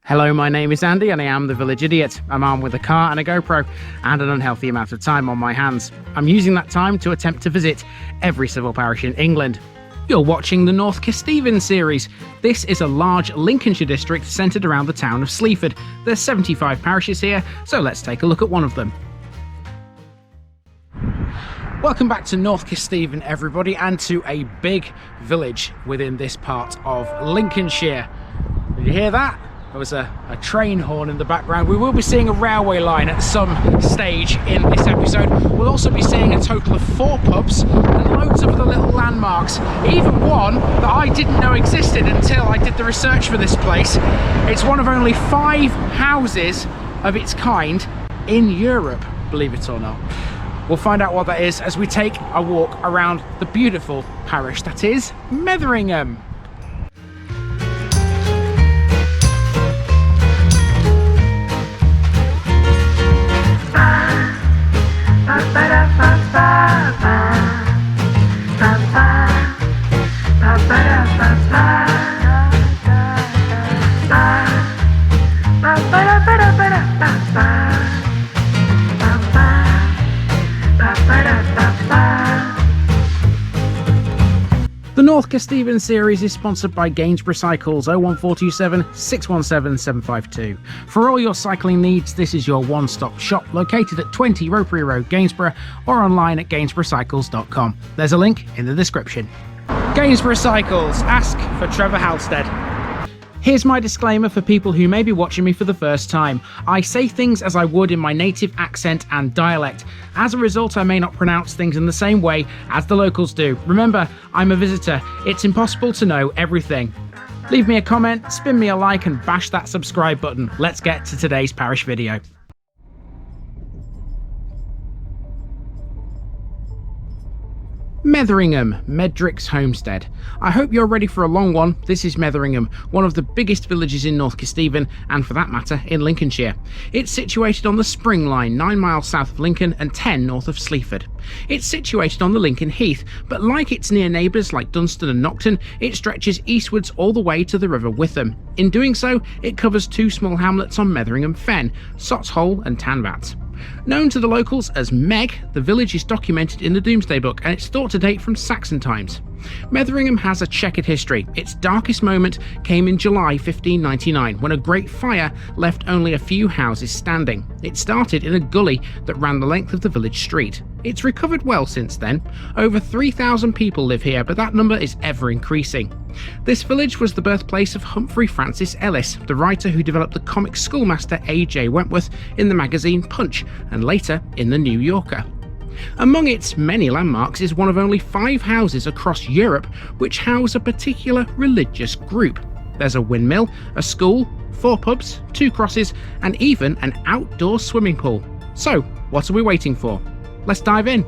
Hello, my name is Andy and I am the Village Idiot. I'm armed with a car and a GoPro and an unhealthy amount of time on my hands. I'm using that time to attempt to visit every civil parish in England. You're watching the North Kesteven series. This is a large Lincolnshire district centred around the town of Sleaford. There's 75 parishes here, so let's take a look at one of them. Welcome back to North Kesteven, everybody, and to a big village within this part of Lincolnshire. Did you hear that? There was a train horn in the background. We will be seeing a railway line at some stage in this episode. We'll also be seeing a total of 4 pubs and loads of other little landmarks. Even one that I didn't know existed until I did the research for this place. It's one of only 5 houses of its kind in Europe, believe it or not. We'll find out what that is as we take a walk around the beautiful parish that is Metheringham. The North Kesteven series is sponsored by Gainsborough Cycles 01427 617 752. For all your cycling needs, this is your one-stop shop located at 20 Ropery Road, Gainsborough, or online at gainsboroughcycles.com. There's a link in the description. Gainsborough Cycles, ask for Trevor Halstead. Here's my disclaimer for people who may be watching me for the first time. I say things as I would in my native accent and dialect. As a result, I may not pronounce things in the same way as the locals do. Remember, I'm a visitor. It's impossible to know everything. Leave me a comment, spin me a like, and bash that subscribe button. Let's get to today's parish video. Metheringham, Medrich's homestead. I hope you're ready for a long one. This is Metheringham, one of the biggest villages in North Kesteven, and for that matter, in Lincolnshire. It's situated on the springline, 9 miles south of Lincoln and 10 north of Sleaford. It's situated on the Lincoln Heath, but like its near neighbours like Dunston and Nocton, it stretches eastwards all the way to the River Witham. In doing so, it covers 2 small hamlets on Metheringham Fen, Sots Hole and Tanvats. Known to the locals as Meg, the village is documented in the Domesday Book and it's thought to date from Saxon times. Metheringham has a checkered history. Its darkest moment came in July 1599 when a great fire left only a few houses standing. It started in a gully that ran the length of the village street. It's recovered well since then. Over 3,000 people live here, but that number is ever increasing. This village was the birthplace of Humphry Franics Ellis, the writer who developed the comic schoolmaster A.J. Wentworth in the magazine Punch and later in the New Yorker. Among its many landmarks is one of only 5 houses across Europe which house a particular religious group. There's a windmill, a school, 4 pubs, 2 crosses, and even an outdoor swimming pool. So, what are we waiting for? Let's dive in.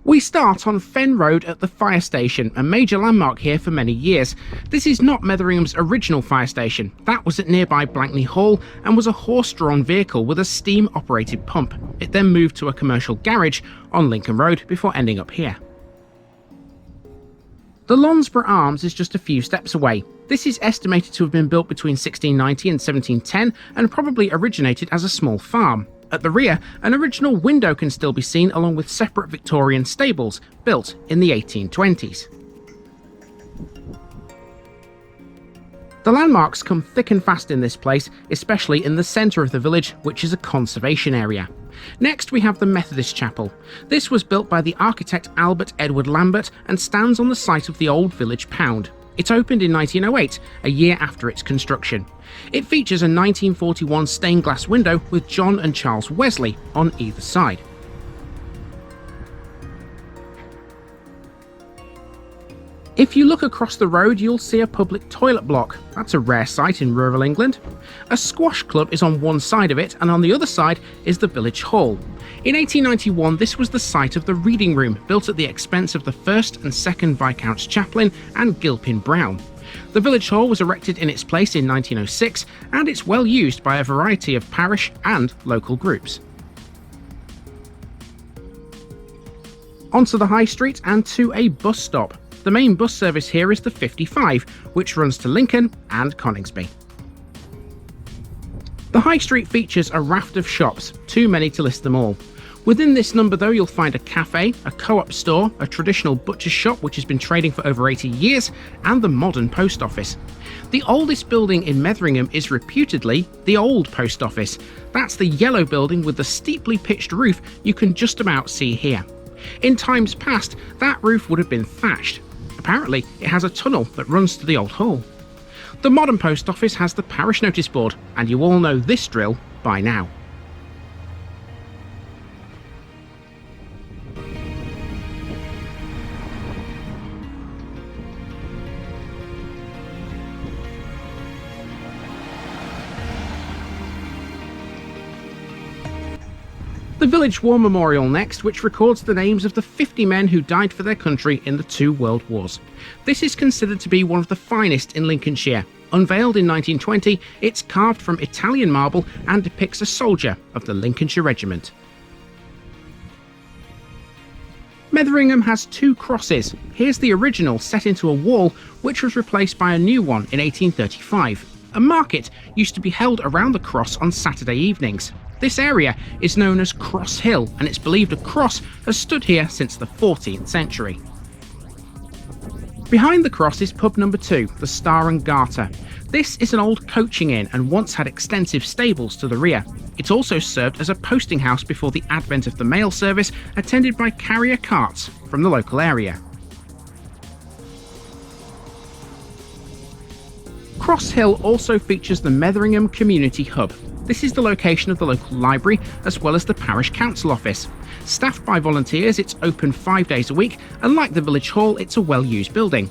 We start on Fen Road at the fire station, a major landmark here for many years. This is not Metheringham's original fire station. That was at nearby Blankney Hall and was a horse-drawn vehicle with a steam-operated pump. It then moved to a commercial garage on Lincoln Road before ending up here. The Lonsborough Arms is just a few steps away. This is estimated to have been built between 1690 and 1710 and probably originated as a small farm. At the rear, an original window can still be seen along with separate Victorian stables built in the 1820s. The landmarks come thick and fast in this place, especially in the centre of the village, which is a conservation area. Next we have the Methodist Chapel. This was built by the architect Albert Edward Lambert and stands on the site of the old village pound. It opened in 1908, a year after its construction. It features a 1941 stained glass window with John and Charles Wesley on either side. If you look across the road, you'll see a public toilet block. That's a rare sight in rural England. A squash club is on one side of it, and on the other side is the village hall. In 1891, this was the site of the reading room, built at the expense of the 1st and 2nd Viscounts Chaplain and Gilpin Brown. The village hall was erected in its place in 1906, and it's well used by a variety of parish and local groups. Onto the High Street and to a bus stop. The main bus service here is the 55, which runs to Lincoln and Coningsby. The High Street features a raft of shops, too many to list them all. Within this number though, you'll find a cafe, a co-op store, a traditional butcher's shop which has been trading for over 80 years, and the modern post office. The oldest building in Metheringham is reputedly the old post office. That's the yellow building with the steeply pitched roof you can just about see here. In times past, that roof would have been thatched. Apparently, it has a tunnel that runs to the old hall. The modern post office has the parish notice board, and you all know this drill by now. The Village War Memorial next, which records the names of the 50 men who died for their country in the 2 World Wars. This is considered to be one of the finest in Lincolnshire. Unveiled in 1920, it's carved from Italian marble and depicts a soldier of the Lincolnshire Regiment. Metheringham has 2 crosses. Here's the original set into a wall, which was replaced by a new one in 1835. A market used to be held around the cross on Saturday evenings. This area is known as Cross Hill, and it's believed a cross has stood here since the 14th century. Behind the cross is pub number 2, the Star and Garter. This is an old coaching inn and once had extensive stables to the rear. It also served as a posting house before the advent of the mail service, attended by carrier carts from the local area. Cross Hill also features the Metheringham Community Hub. This is the location of the local library as well as the parish council office. Staffed by volunteers, it's open 5 days a week, and like the village hall, it's a well-used building.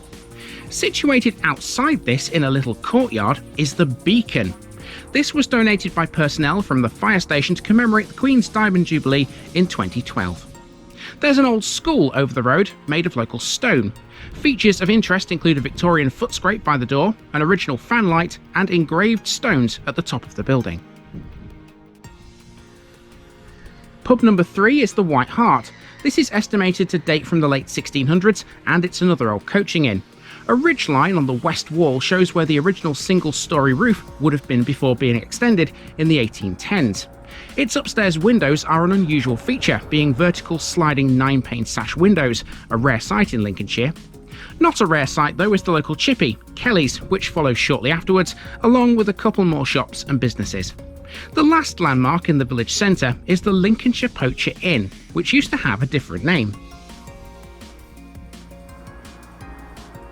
Situated outside this in a little courtyard is the Beacon. This was donated by personnel from the fire station to commemorate the Queen's Diamond Jubilee in 2012. There's an old school over the road made of local stone. Features of interest include a Victorian footscrape by the door, an original fan light, and engraved stones at the top of the building. Pub number 3 is the White Hart. This is estimated to date from the late 1600s, and it's another old coaching inn. A ridge line on the west wall shows where the original single-storey roof would have been before being extended in the 1810s. Its upstairs windows are an unusual feature, being vertical sliding 9-pane sash windows, a rare sight in Lincolnshire. Not a rare sight though is the local chippy, Kelly's, which follows shortly afterwards, along with a couple more shops and businesses. The last landmark in the village centre is the Lincolnshire Poacher Inn, which used to have a different name.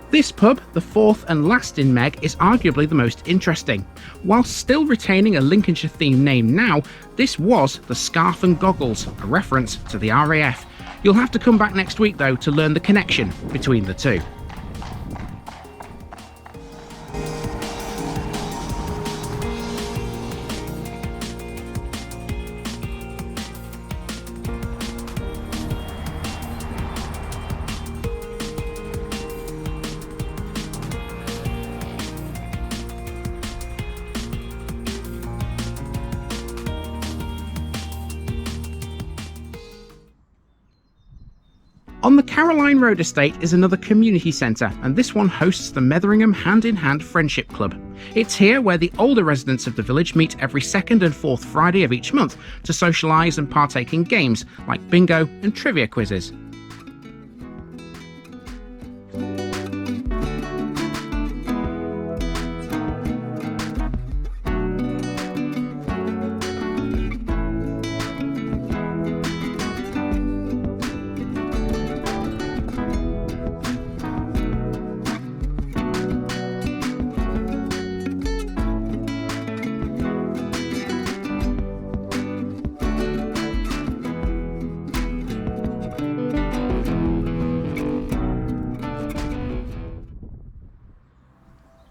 This pub, the 4th and last in Meg, is arguably the most interesting. While still retaining a Lincolnshire themed name now, this was the Scarf and Goggles, a reference to the RAF. You'll have to come back next week though to learn the connection between the two. On the Caroline Road estate is another community centre, and this one hosts the Metheringham Hand in Hand Friendship Club. It's here where the older residents of the village meet every 2nd and 4th Friday of each month to socialise and partake in games like bingo and trivia quizzes.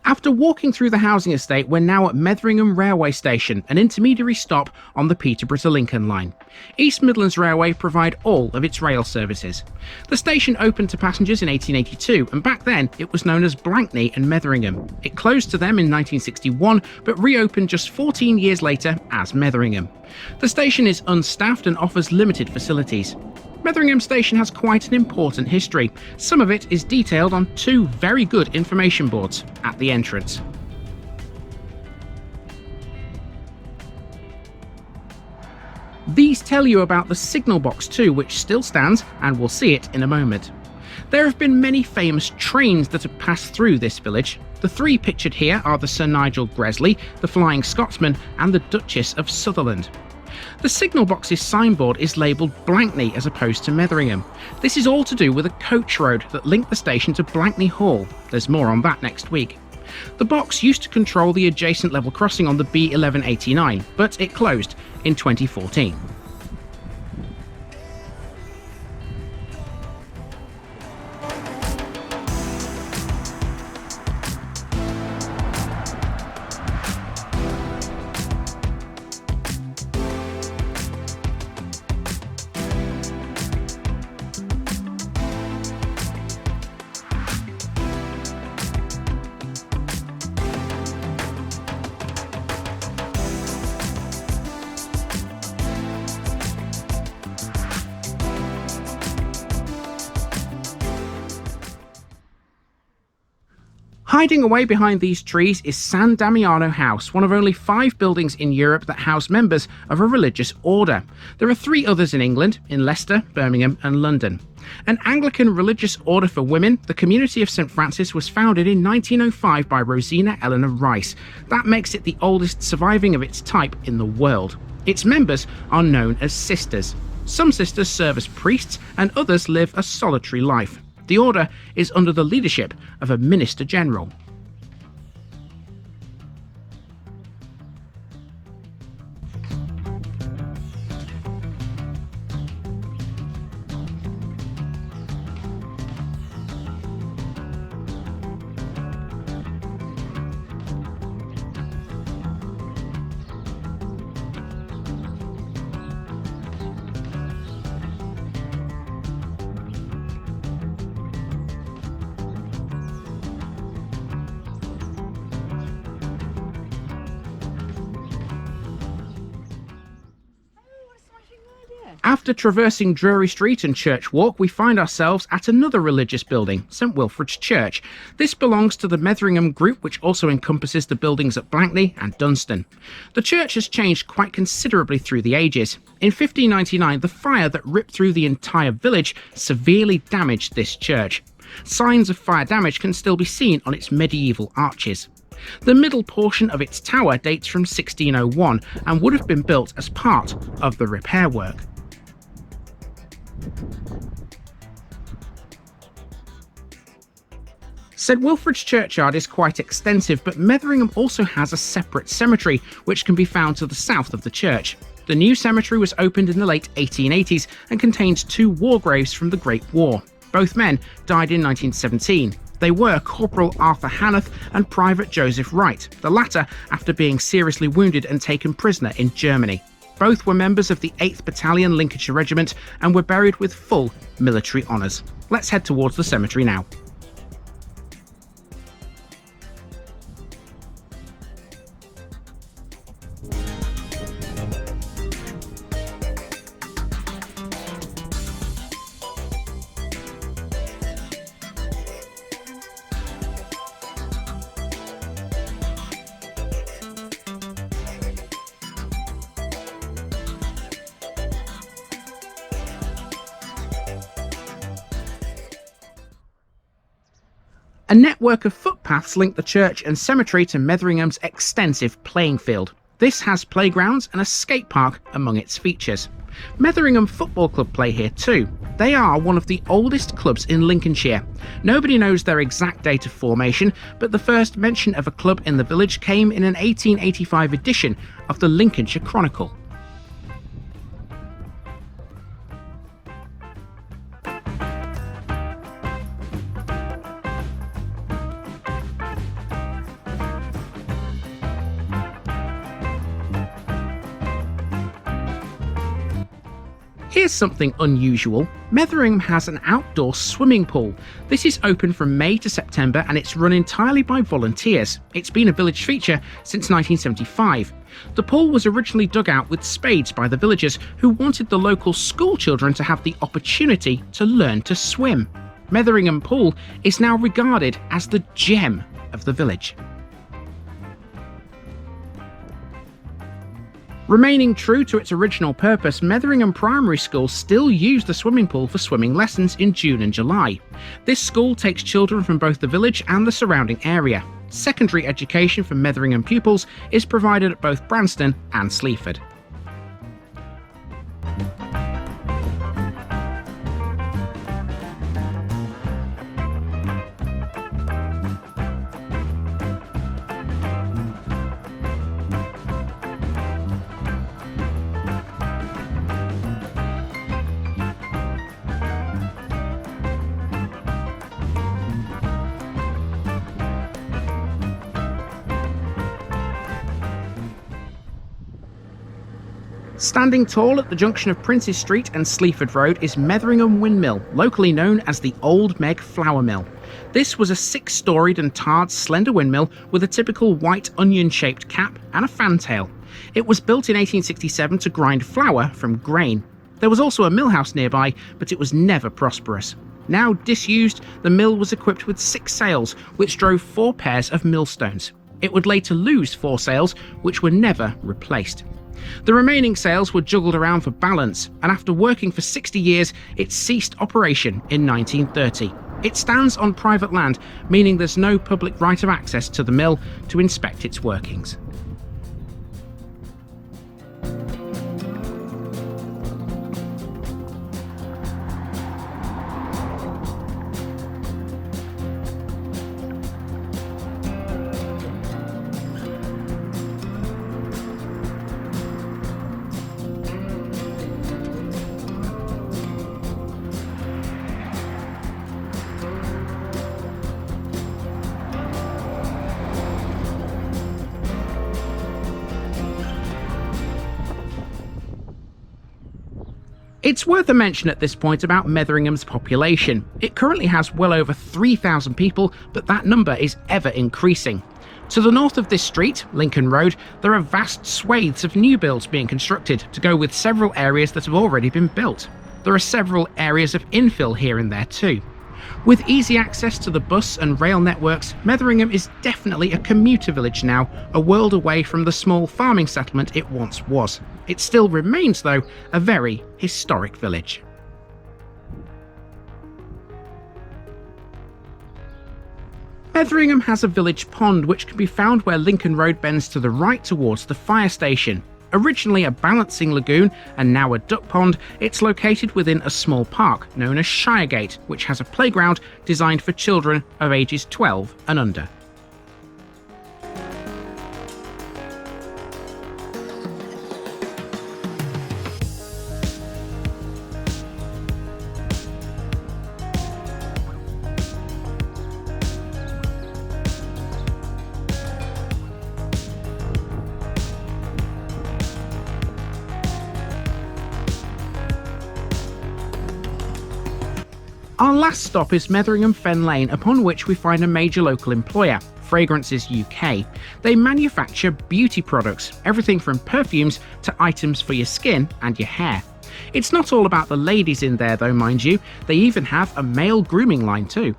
After walking through the housing estate, we're now at Metheringham Railway Station, an intermediary stop on the Peterborough to Lincoln line. East Midlands Railway provide all of its rail services. The station opened to passengers in 1882, and back then it was known as Blankney and Metheringham. It closed to them in 1961, but reopened just 14 years later as Metheringham. The station is unstaffed and offers limited facilities. Metheringham Station has quite an important history. Some of it is detailed on two very good information boards at the entrance. These tell you about the signal box too, which still stands, and we'll see it in a moment. There have been many famous trains that have passed through this village. The three pictured here are the Sir Nigel Gresley, the Flying Scotsman, and the Duchess of Sutherland. The signal box's signboard is labelled Blankney as opposed to Metheringham. This is all to do with a coach road that linked the station to Blankney Hall. There's more on that next week. The box used to control the adjacent level crossing on the B1189, but it closed in 2014. Hiding away behind these trees is San Damiano House, one of only 5 buildings in Europe that house members of a religious order. There are 3 others in England, in Leicester, Birmingham and London. An Anglican religious order for women, the Community of St Francis was founded in 1905 by Rosina Eleanor Rice. That makes it the oldest surviving of its type in the world. Its members are known as sisters. Some sisters serve as priests and others live a solitary life. The order is under the leadership of a Minister General. After traversing Drury Street and Church Walk, we find ourselves at another religious building, St Wilfreds Church. This belongs to the Metheringham group, which also encompasses the buildings at Blankney and Dunston. The church has changed quite considerably through the ages. In 1599, the fire that ripped through the entire village severely damaged this church. Signs of fire damage can still be seen on its medieval arches. The middle portion of its tower dates from 1601 and would have been built as part of the repair work. St Wilfrid's churchyard is quite extensive, but Metheringham also has a separate cemetery, which can be found to the south of the church. The new cemetery was opened in the late 1880s and contains 2 war graves from the Great War. Both men died in 1917. They were Corporal Arthur Hanneth and Private Joseph Wright, the latter after being seriously wounded and taken prisoner in Germany. Both were members of the 8th Battalion Lincolnshire Regiment and were buried with full military honours. Let's head towards the cemetery now. A network of footpaths link the church and cemetery to Metheringham's extensive playing field. This has playgrounds and a skate park among its features. Metheringham Football Club play here too. They are one of the oldest clubs in Lincolnshire. Nobody knows their exact date of formation, but the first mention of a club in the village came in an 1885 edition of the Lincolnshire Chronicle. Here's something unusual. Metheringham has an outdoor swimming pool. This is open from May to September and it's run entirely by volunteers. It's been a village feature since 1975. The pool was originally dug out with spades by the villagers who wanted the local school children to have the opportunity to learn to swim. Metheringham Pool is now regarded as the gem of the village. Remaining true to its original purpose, Metheringham Primary School still use the swimming pool for swimming lessons in June and July. This school takes children from both the village and the surrounding area. Secondary education for Metheringham pupils is provided at both Dunston and Sleaford. Standing tall at the junction of Princes Street and Sleaford Road is Metheringham Windmill, locally known as the Old Meg Flour Mill. This was a 6-storied and tarred slender windmill with a typical white onion-shaped cap and a fantail. It was built in 1867 to grind flour from grain. There was also a millhouse nearby, but it was never prosperous. Now disused, the mill was equipped with 6 sails, which drove 4 pairs of millstones. It would later lose 4 sails, which were never replaced. The remaining sails were juggled around for balance, and after working for 60 years, it ceased operation in 1930. It stands on private land, meaning there's no public right of access to the mill to inspect its workings. It's worth a mention at this point about Metheringham's population. It currently has well over 3,000 people, but that number is ever increasing. To the north of this street, Lincoln Road, there are vast swathes of new builds being constructed to go with several areas that have already been built. There are several areas of infill here and there too. With easy access to the bus and rail networks, Metheringham is definitely a commuter village now, a world away from the small farming settlement it once was. It still remains, though, a very historic village. Metheringham has a village pond which can be found where Lincoln Road bends to the right towards the fire station. Originally a balancing lagoon and now a duck pond, it's located within a small park known as Shiregate, which has a playground designed for children of ages 12 and under. Our last stop is Metheringham Fen Lane, upon which we find a major local employer, Fragrances UK. They manufacture beauty products, everything from perfumes to items for your skin and your hair. It's not all about the ladies in there though, mind you, they even have a male grooming line too.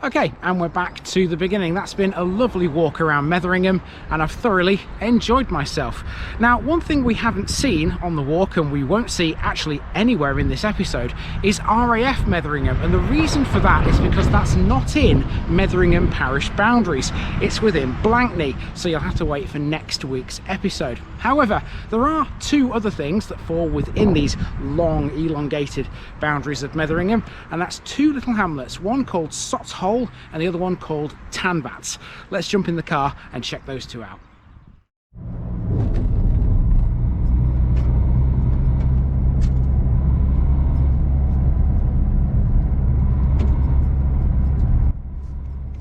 Okay, and we're back to the beginning. That's been a lovely walk around Metheringham and I've thoroughly enjoyed myself. Now, one thing we haven't seen on the walk, and we won't see actually anywhere in this episode, is RAF Metheringham, and the reason for that is because that's not in Metheringham Parish boundaries. It's within Blankney, so you'll have to wait for next week's episode. However, there are 2 other things that fall within these long, elongated boundaries of Metheringham, and that's 2 little hamlets, one called Sots Hole and the other one called Tanvats. Let's jump in the car and check those 2 out.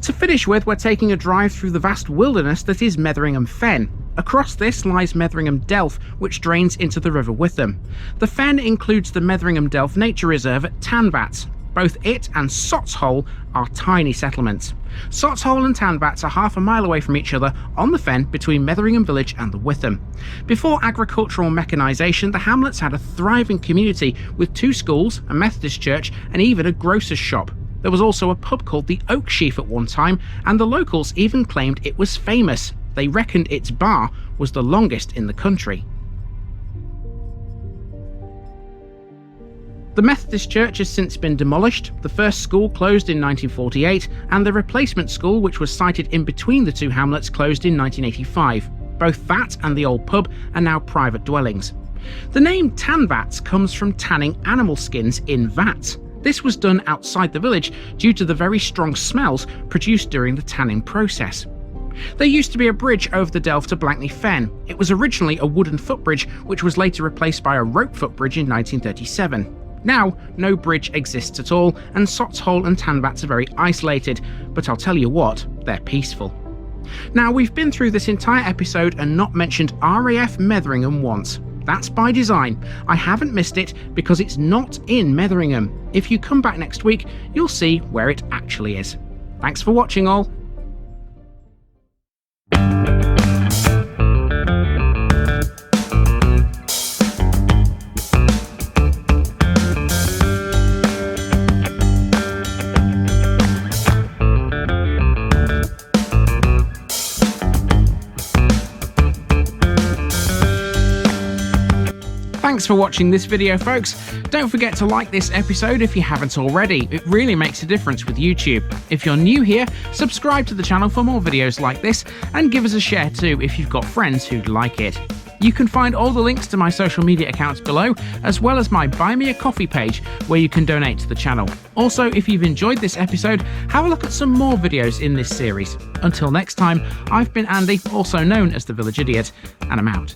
To finish with, we're taking a drive through the vast wilderness that is Metheringham Fen. Across this lies Metheringham Delf, which drains into the River Witham. The fen includes the Metheringham Delf Nature Reserve at Tanvats. Both it and Sots Hole are tiny settlements. Sots Hole and Tanvats are half a mile away from each other on the fen between Metheringham village and the Witham. Before agricultural mechanisation, the hamlets had a thriving community with 2 schools, a Methodist church and even a grocer's shop. There was also a pub called the Oak Sheaf at one time, and the locals even claimed it was famous. They reckoned its bar was the longest in the country. The Methodist Church has since been demolished, the first school closed in 1948, and the replacement school, which was sited in between the 2 hamlets, closed in 1985. Both that and the old pub are now private dwellings. The name Tanvats comes from tanning animal skins in vats. This was done outside the village due to the very strong smells produced during the tanning process. There used to be a bridge over the Delf to Blankney Fen. It was originally a wooden footbridge, which was later replaced by a rope footbridge in 1937. Now, no bridge exists at all, and Sots Hole and Tanvats are very isolated, but I'll tell you what, they're peaceful. Now, we've been through this entire episode and not mentioned RAF Metheringham once. That's by design. I haven't missed it because it's not in Metheringham. If you come back next week, you'll see where it actually is. Thanks for watching all. Thanks for watching this video, folks. Don't forget to like this episode if you haven't already. It really makes a difference with YouTube. If you're new here, subscribe to the channel for more videos like this, and give us a share too if you've got friends who'd like it. You can find all the links to my social media accounts below, as well as my Buy Me a Coffee page where you can donate to the channel. Also, if you've enjoyed this episode, have a look at some more videos in this series. Until next time, I've been Andy, also known as the Village Idiot, and I'm out.